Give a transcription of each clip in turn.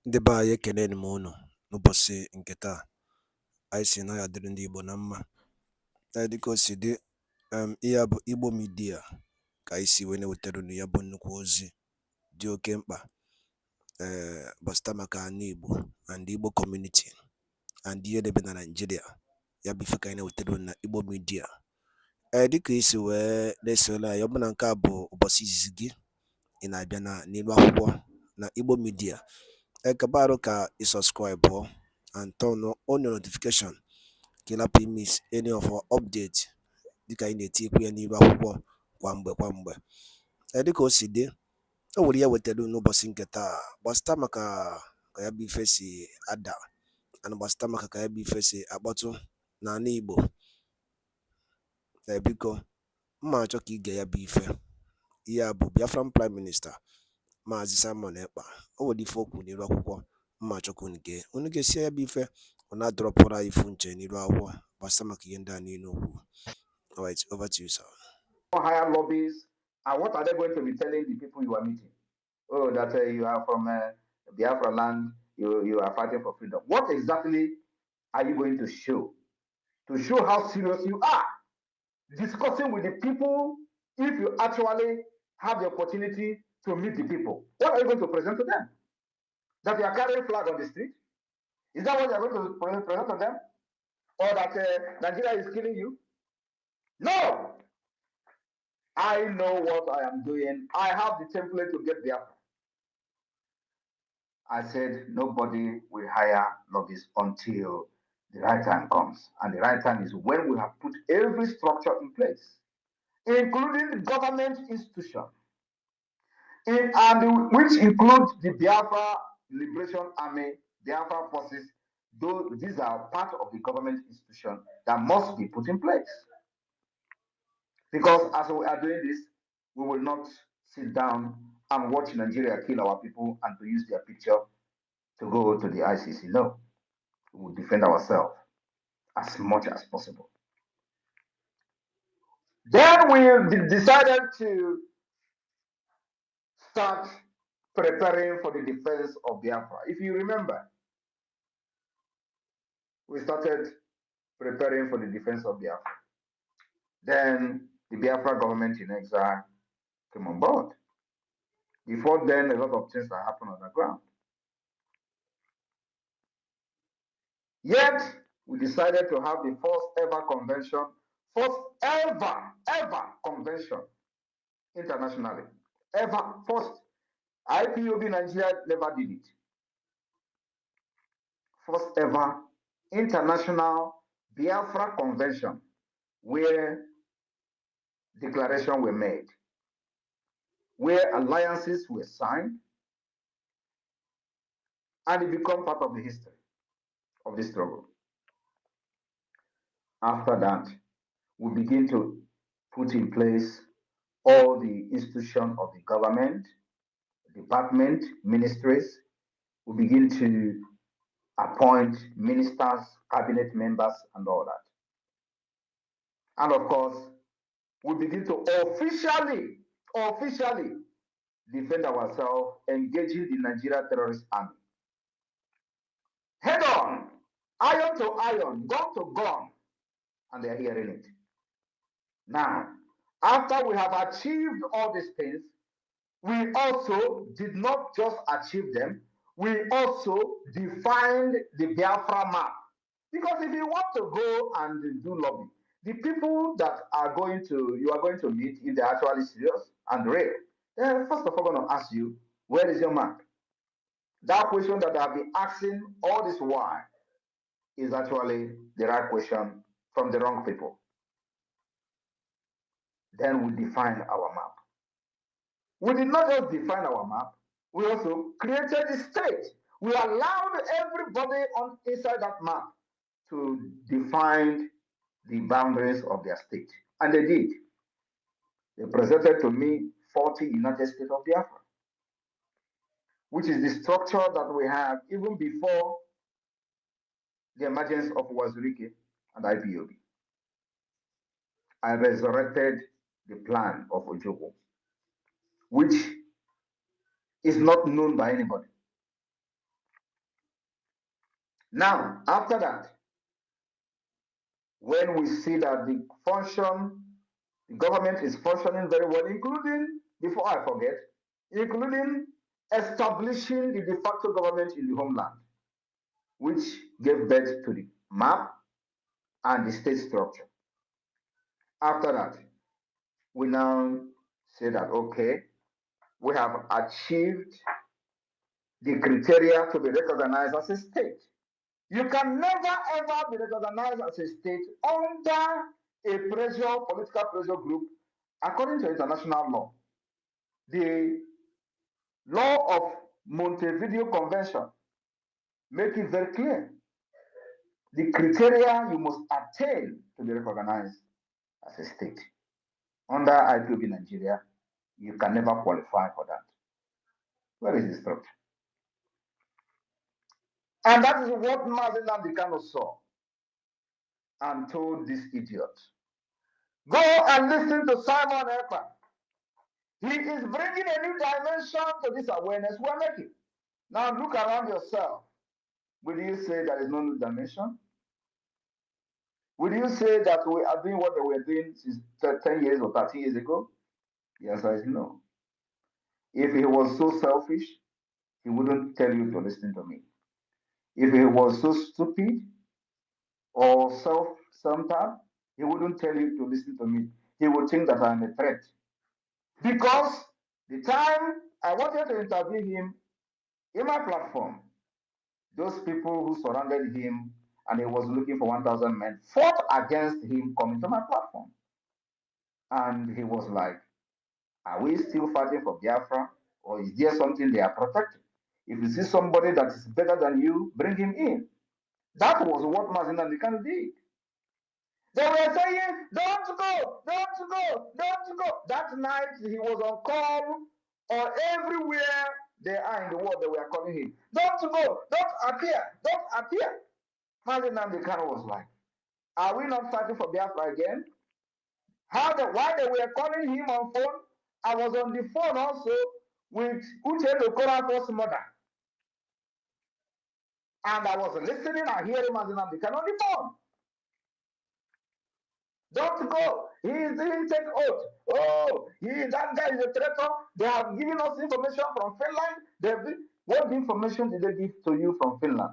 Ndị be anyị ekeneni m unu n'ụbọchị nke taa. Anyị si na ya dịrị ndị Igbo na mma. Dịka o si dị, ihe a bụ Igbo midia ka anyị si wee na-ewetara unu ya bụ nnukwu ozi dị oke mkpa gbasịta maka ana Igbo and Igbo community and ihe debe na Nigeria. Ya bụ ife ka anyị na-ewetara unu na Igbo midia. Dịka isi wee na-esole anyị, ọ bụ na nke a bụ ụbọchị izizi gị ị na-abịa n'ilu akwụkwọ na Igbo midia, kabaru ka i subscribe and turn on your notification ka ị lapụ miss any of our update dịka anyị na-etikwu ya n'ilu akwụkwọ kwa mgbe. Dịka o si dị, o nwere ya wetara n'ụbọchị nke taa gbasịta maka ka ya bụ ife si ada and gbasịta maka ka ya bụ ife si akpọtụ n'ala Igbo. Biko mma achọ ka ige ya bụ ife. Ihe a bụ Biafran Prime Minister MAZI Ekpa. O nwere ife okwu n'ilu akwụkwọ mma achọ ka unu ga-esi ya bụ ife ọ na-adọrọpụrụ anyị ifu nche n'ilu akwụkwọ gbasịta maka ihe ndị a niile okwu. Alright, over to you, sir. Higher lobbies, and what are they going to be telling the people you are meeting? Oh, that you are from Biafra land, you are fighting for freedom. What exactly are you going to show? To show how serious you are. Discussing with the people, if you actually have the opportunity to meet the people, what are you going to present to them? That you are carrying flag on the street? Is that what you are going to present to them? Or that Nigeria is killing you? No! I know what I am doing. I have the template to get there. I said nobody will hire lobbyists until the right time comes. And the right time is when we have put every structure in place, including the government institution, which includes the Biafra Liberation Army, Biafra forces. These are part of the government institution that must be put in place. Because as we are doing this, we will not sit down and watch Nigeria kill our people and to use their picture to go to the ICC. No, we will defend ourselves as much as possible. Then we decided to start preparing for the defense of Biafra. If you remember, we started preparing for the defense of Biafra. Then the Biafra government in exile came on board. Before then, a lot of things that happened on the ground. Yet, we decided to have the first ever convention, first ever convention internationally. First. IPOB Nigeria never did it. First ever international Biafra convention where declarations were made, where alliances were signed, and it became part of the history of the struggle. After that, we begin to put in place all the institutions of the government, department, ministries. We begin to appoint ministers, cabinet members, and all that. And of course, we begin to officially defend ourselves, engaging the Nigeria terrorist army. Head on, iron to iron, gun to gun, and they are hearing it. Now, after we have achieved all these things, we also did not just achieve them, we also defined the Biafra map. Because if you want to go and do lobby, the people that you are going to meet, if they're actually serious and real, they're first of all going to ask you, where is your map? That question that I've been asking all this while is actually the right question from the wrong people. Then we define our map. We did not just define our map, we also created the state. We allowed everybody inside that map to define the boundaries of their state. And they did. They presented to me 40 United States of Biafra, which is the structure that we have even before the emergence of Wazirike and IPOB. I resurrected the plan of Ojoko, which is not known by anybody. Now, after that, when we see that the government is functioning very well, including, before I forget, including establishing the de facto government in the homeland, which gave birth to the map and the state structure. After that, we now say that, okay, we have achieved the criteria to be recognized as a state. You can never ever be recognized as a state under a political pressure group, according to international law. The law of Montevideo Convention make it very clear. The criteria you must attain to be recognized as a state. Under IGBO Nigeria, you can never qualify for that. Where is the structure? And that is what MAZI Nnamdi saw and told this idiot. Go and listen to Simon Ekpa. He is bringing a new dimension to this awareness we're making. Now look around yourself. Will you say there is no new dimension? Will you say that we are doing what we were doing since 10 years or 30 years ago? The answer is no. If he was so selfish, he wouldn't tell you to listen to me. If he was so stupid or self-centered, he wouldn't tell you to listen to me. He would think that I'm a threat. Because the time I wanted to interview him in my platform, those people who surrounded him and he was looking for 1,000 men fought against him coming to my platform. And he was like, are we still fighting for Biafra? Or is there something they are protecting? If you see somebody that is better than you, bring him in. That was what MAZI Nnamdi did. They were saying, don't go, don't go, don't go. That night he was on call, or everywhere they are in the world, they were calling him. Don't go, don't appear, don't appear. MAZI Nnamdi was like, are we not fighting for Biafra again? Why they were calling him on phone? I was on the phone also with Uche Okorafor's mother. And I was listening and hearing MAZI Nnamdi on the phone. Don't go. He didn't take oath. Oh, that guy is a traitor. They have given us information from Finland. What information did they give to you from Finland?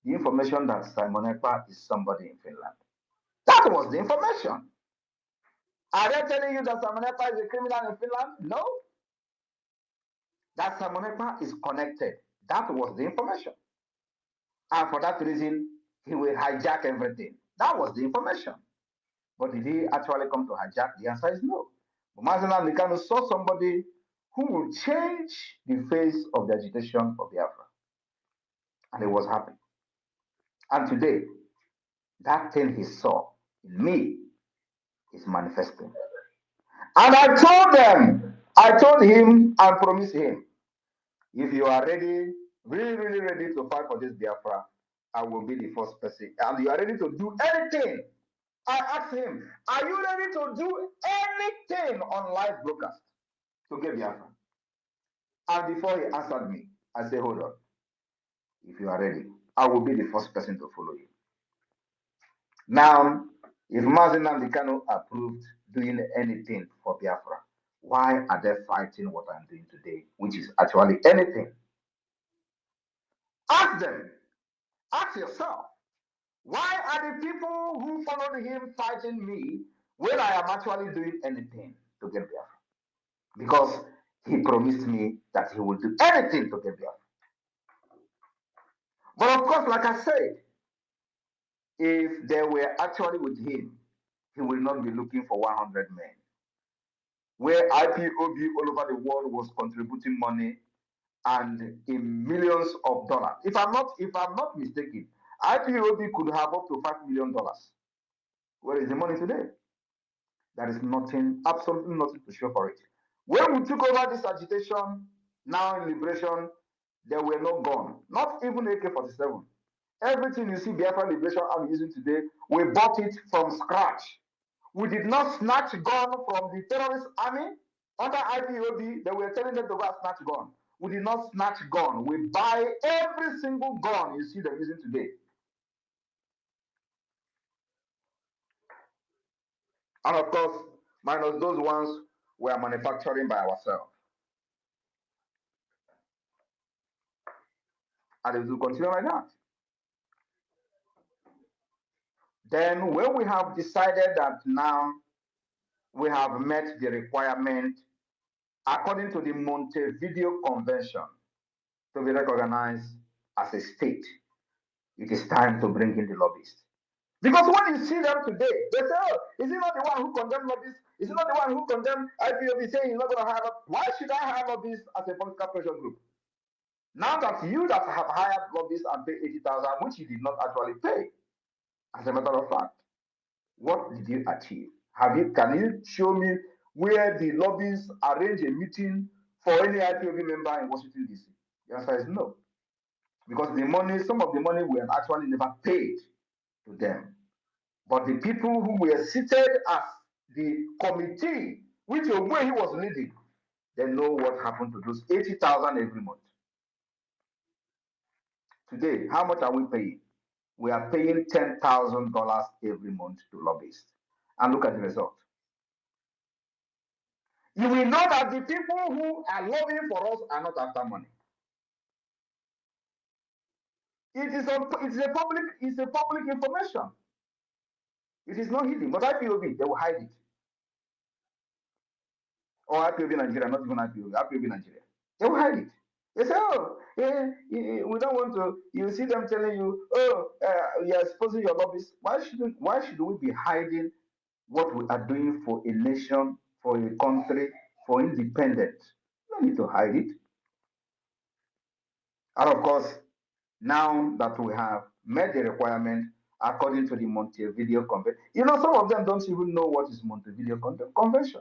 The information that Simon Ekpa is somebody in Finland. That was the information. Are they telling you that Simon Ekpa is a criminal in Finland? No. That Simon Ekpa is connected. That was the information. And for that reason, he will hijack everything. That was the information. But did he actually come to hijack? The answer is no. But MAZI Nnamdi saw somebody who will change the face of the agitation for Biafra. And he was happy. And today, that thing he saw in me is manifesting. And I told him and promised him, if you are ready, really, really ready to fight for this Biafra, I will be the first person. And you are ready to do anything. I asked him, are you ready to do anything on live broadcast to get Biafra? And before he answered me, I said, hold on. If you are ready, I will be the first person to follow you. Now, if MAZI Nnamdi approved doing anything for Biafra, why are they fighting what I'm doing today, which is actually anything? Ask them. Ask yourself. Why are the people who followed him fighting me when I am actually doing anything to get Biafra? Because he promised me that he would do anything to get Biafra. But of course, like I said, if they were actually with him, he will not be looking for 100 men. Where IPOB all over the world was contributing money and in millions of dollars. If I'm not mistaken, IPOB could have up to $5 million. Where is the money today? There is nothing, absolutely nothing to show for it. When we took over this agitation, now in liberation, there were no gun, not even AK-47. Everything you see Biafra Liberation Army using today, we bought it from scratch. We did not snatch gun from the terrorist army. Under IPOB, they were telling them to go and snatch gun. We did not snatch gun. We buy every single gun you see them using today. And of course, minus those ones we are manufacturing by ourselves. And it will continue like that. Then when we have decided that now we have met the requirement according to the Montevideo Convention to be recognized as a state, it is time to bring in the lobbyists. Because when you see them today, they say, oh, is he not the one who condemned lobbyists? Is he not the one who condemned IPOB saying he's not going to hire lobbyists? Why should I hire lobbyists as a political pressure group? Now that you that have hired lobbyists and paid 80,000, which you did not actually pay, as a matter of fact, what did you achieve? Can you show me where the lobbyists arrange a meeting for any IPOB member in Washington, D.C.? The answer is no. Because the money, some of the money were actually never paid to them. But the people who were seated as the committee, which way he was leading, they know what happened to those 80,000 every month. Today, how much are we paying? We are paying $10,000 every month to lobbyists. And look at the result. You will know that the people who are lobbying for us are not after money. It's a public information. It is not hidden. But IPOB, they will hide it. Or IPOB Nigeria, not even IPOB Nigeria. They will hide it. They say, oh, we don't want to. You see them telling you, oh, you're exposing your lobbyists. Why should we be hiding what we are doing for a nation, for a country, for independence? You don't need to hide it. And of course, now that we have met the requirement according to the Montevideo Convention, you know, some of them don't even know what is Montevideo Convention.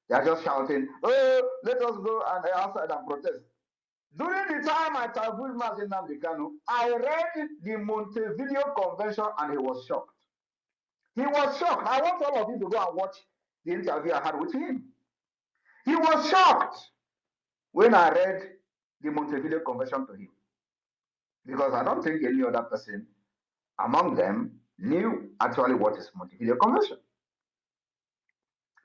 They are just shouting, oh, let us go and outside and protest. During the time I interviewed nnamdi Kanu, I read the Montevideo Convention and he was shocked. He was shocked. I want all of you to go and watch the interview I had with him. He was shocked when I read the Montevideo Convention to him. Because I don't think any other person among them knew actually what is Montevideo Convention.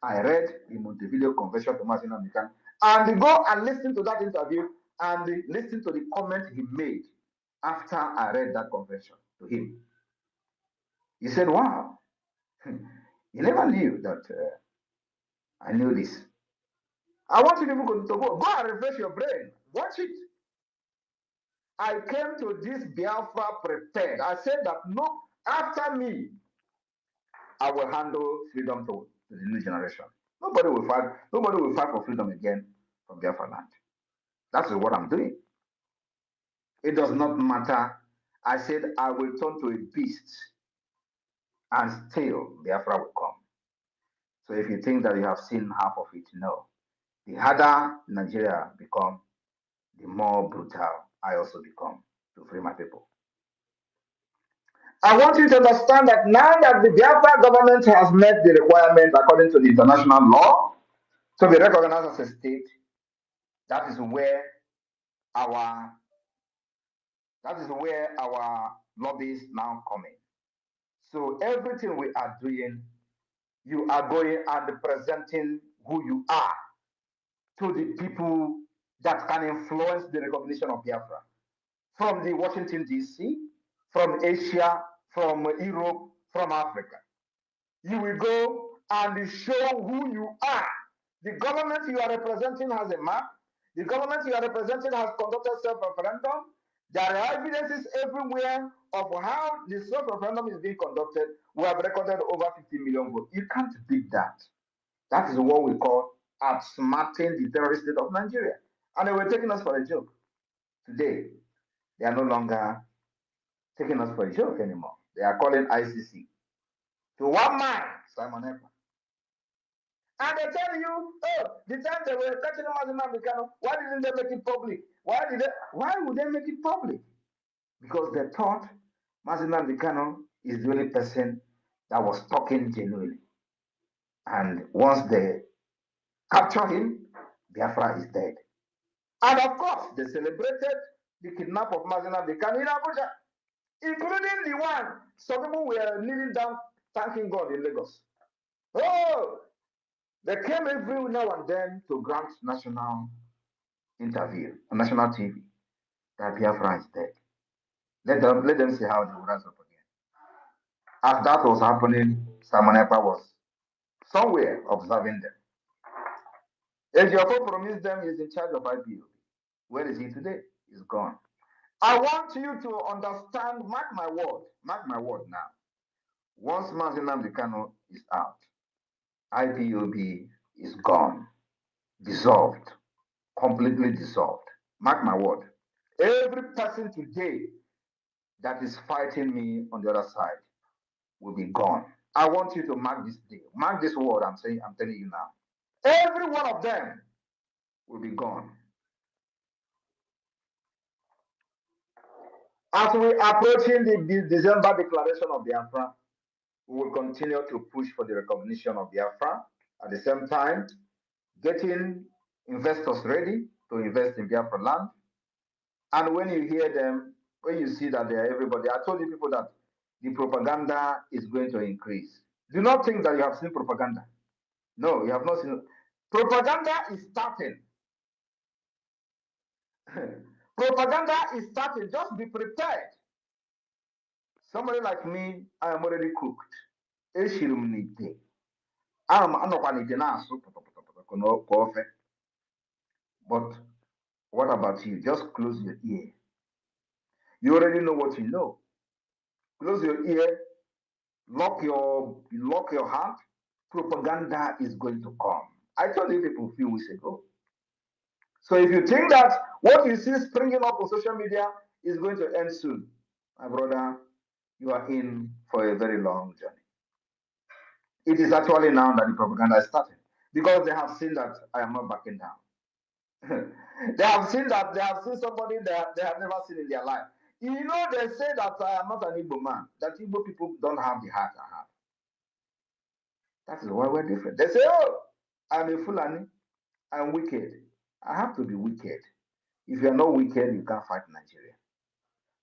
I read the Montevideo Convention to nnamdi Kanu and go and listen to that interview and listen to the comment he made after I read that convention to him. He said, wow, you never knew that I knew this. I want you to go and refresh your brain. Watch it. I came to this Biafra prepared. I said that no, after me, I will handle freedom to the new generation. Nobody will fight for freedom again from Biafra land. That's what I'm doing. It does not matter. I said I will turn to a beast and still Biafra will come. So if you think that you have seen half of it, no. The harder Nigeria become, the more brutal I also become to free my people. I want you to understand that now that the Biafra government has met the requirement according to the international law to be recognized as a state, that is where our lobbies now come in. So everything we are doing, you are going and presenting who you are to the people that can influence the recognition of Biafra. From the Washington, D.C., from Asia, from Europe, from Africa. You will go and show who you are. The government you are representing has a map. The government you are representing has conducted self-referendum. There are evidences everywhere of how the self-referendum is being conducted. We have recorded over 50 million votes. You can't beat that. That is what we call outsmarting the terrorist state of Nigeria. And they were taking us for a joke. Today, they are no longer taking us for a joke anymore. They are calling ICC to one man, Simon Ekpa. And they tell you, oh, the time they were catching nnamdi Kanu, why didn't they make it public? Why would they make it public? Because they thought nnamdi Kanu is the only person that was talking genuinely. And once they capture him, Biafra is dead. And of course, they celebrated the kidnap of nnamdi Kanu in Abuja, including the one some people were kneeling down thanking God in Lagos. Oh, they came every now and then to grant national interview on national TV that Biafra is dead. Let them see how they will rise up again. As that was happening, Simon Ekpa was somewhere observing them. Ejiofor promised them he's in charge of IGBO. Where is he today? He's gone. I want you to understand, mark my word now. Once MAZI nnamdi Kanu is out, IPOB is gone, dissolved, completely dissolved. Mark my word. Every person today that is fighting me on the other side will be gone. I want you to mark this day. Mark this word I'm telling you now. Every one of them will be gone. As we approaching the December declaration of Biafra, we will continue to push for the recognition of Biafra. At the same time, getting investors ready to invest in Biafra land. And when you hear them, when you see that they are everybody, I told you people that the propaganda is going to increase. Do not think that you have seen propaganda. No, you have not seen. Propaganda is starting. Propaganda is starting. Just be prepared. Somebody like me, I am already cooked. But what about you? Just close your ear. You already know what you know. Close your ear, lock your heart. Propaganda is going to come. I told you people a few weeks ago. So if you think that what you see springing up on social media is going to end soon, my brother, you are in for a very long journey. It is actually now that the propaganda is starting because they have seen that I am not backing down. They have seen somebody that they have never seen in their life. You know, they say that I am not an Igbo man, that Igbo people don't have the heart I have. That is why we're different. They say, oh, I'm a Fulani, I'm wicked. I have to be wicked. If you're not wicked, you can't fight Nigeria.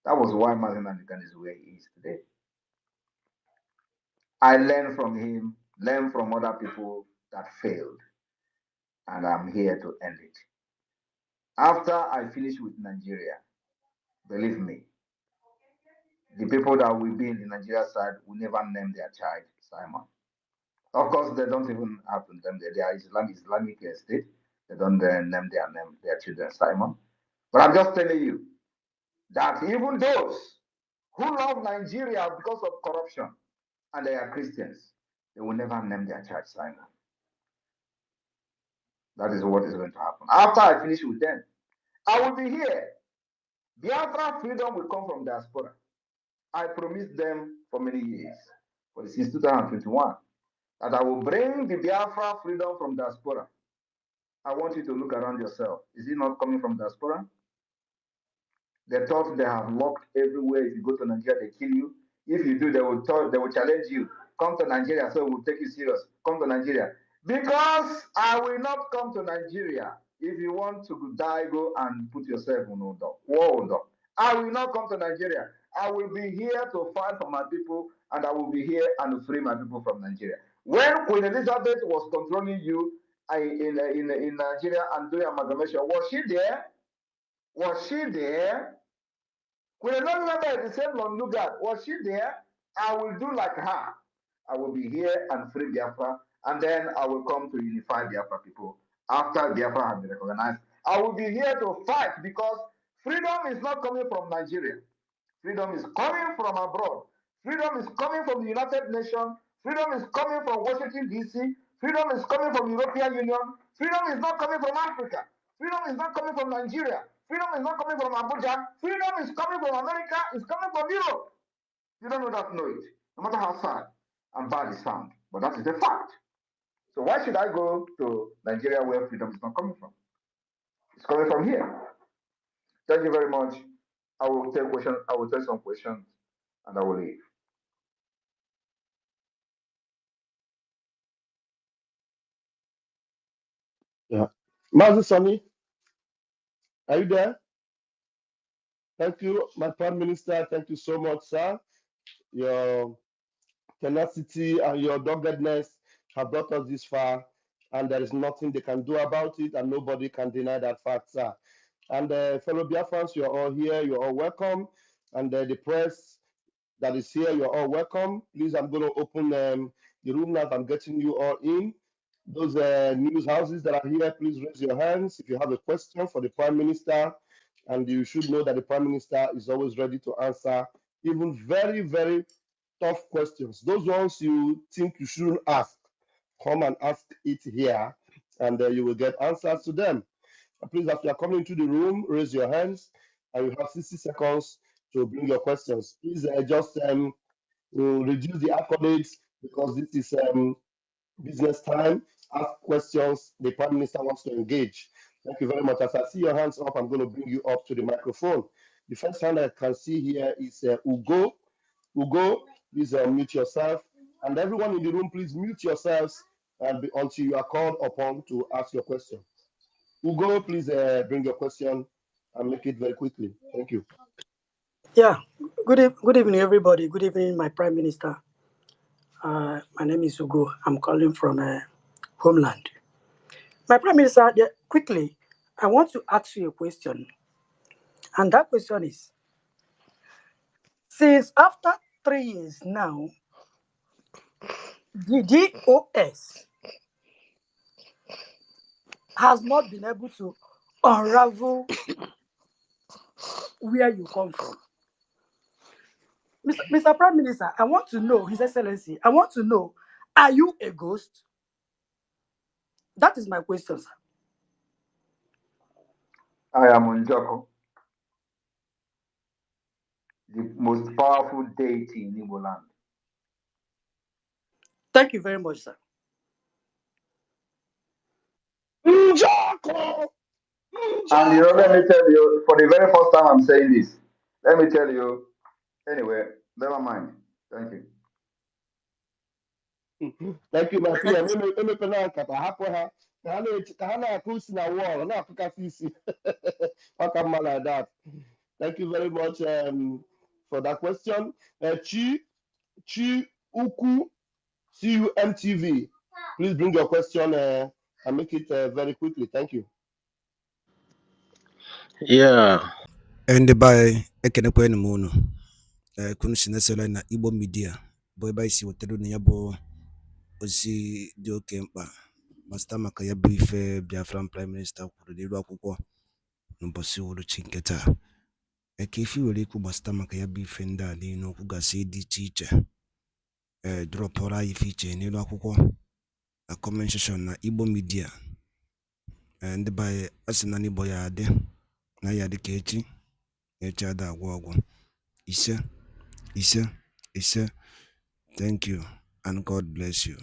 That was why MAZI nnamdi Kanu is where he is today. I learned from him, learned from other people that failed, and I'm here to end it. After I finish with Nigeria, believe me, the people that will be in the Nigeria side will never name their child Simon. Of course, they don't even have to name their Islamic state. They don't name their children Simon. But I'm just telling you that even those who love Nigeria because of corruption and they are Christians, they will never name their child Simon. That is what is going to happen. After I finish with them, I will be here. Biafra freedom will come from diaspora. I promised them for many years, since 2021, that I will bring the Biafra freedom from diaspora. I want you to look around yourself. Is it not coming from diaspora? They thought they have locked everywhere. If you go to Nigeria, they kill you. If you do, they will challenge you. Come to Nigeria, so we'll take you serious. Come to Nigeria. Because I will not come to Nigeria. If you want to die, go and put yourself on war. I will not come to Nigeria. I will be here to fight for my people, and I will be here and free my people from Nigeria. When Queen Elizabeth was controlling you in Nigeria and doing amalgamation, was she there? Was she there? Queen Elizabeth, the same Lord Lugard, was she there? I will do like her. I will be here and free Biafra, and then I will come to unify Biafra people after Biafra has been recognized. I will be here to fight because freedom is not coming from Nigeria. Freedom is coming from abroad. Freedom is coming from the United Nations. Freedom is coming from Washington, D.C. Freedom is coming from the European Union. Freedom is not coming from Africa. Freedom is not coming from Nigeria. Freedom is not coming from Abuja. Freedom is coming from America. It's coming from Europe. You don't know that, know it. No matter how sad and bad it sounds. But that is the fact. So why should I go to Nigeria where freedom is not coming from? It's coming from here. Thank you very much. I will take questions. I will take some questions and I will leave. Yeah. Mazi Sani, are you there? Thank you, my Prime Minister. Thank you so much, sir. Your tenacity and your doggedness have brought us this far, and there is nothing they can do about it, and nobody can deny that fact, sir. And fellow Biafrans, you're all here, you're all welcome. And the press that is here, you're all welcome. Please, I'm going to open the room now. I'm getting you all in. Those news houses that are here, please raise your hands if you have a question for the Prime Minister. And you should know that the Prime Minister is always ready to answer even very, very tough questions. Those ones you think you shouldn't ask, come and ask it here, and you will get answers to them. Please, as you are coming into the room, raise your hands, and you have 60 seconds to bring your questions. Please just reduce the accolades because this is business time. Ask questions. The Prime Minister wants to engage. Thank you very much. As I see your hands up, I'm going to bring you up to the microphone. The first hand I can see here is Ugo. Ugo, please mute yourself. And everyone in the room, please mute yourselves until you are called upon to ask your question. Ugo, please bring your question and make it very quickly. Thank you. Yeah, good evening, everybody. Good evening, my Prime Minister. My name is Ugo. I'm calling from Homeland. My Prime Minister, quickly, I want to ask you a question. And that question is, since after 3 years now, the DOS has not been able to unravel where you come from. Mr. Prime Minister, I want to know, His Excellency, I want to know, are you a ghost? That is my question, sir. I am Unjoko, the most powerful deity in Igbo land. Thank you very much, sir. Njoko! And you know, let me tell you, for the very first time I'm saying this, let me tell you, anyway, never mind. Thank you. Thank you, my Thank PM. you, sir. Like that. Thank you very much for that question. Chi Uku CUMTV. Please bring your question and make it very quickly. Thank you. Yeah, Ndị be anyị ekenekwanụ m unu. Kunu si na-esere na Igbo Media bụ ebe anyị si wetara unu ya bụ ozi dị oke mkpa gbasara maka ya bụ ife Biafran Prime Minister kwuru n'elu akwụkwọ n'ụbọchị uhuruchi nke taa. Ka ife nwere ikwu gbasara maka ya bụ ife ndị a niile okwu gasị dị iche iche drọpụrụ anyị ife iche n'elu akwụkwọ na comment section na Igbo Media. Ndị be anyị asị na n'Igbo ya adị na ya dị ka echi ada agwụ ọgwụ. Ise. Thank you and God bless you.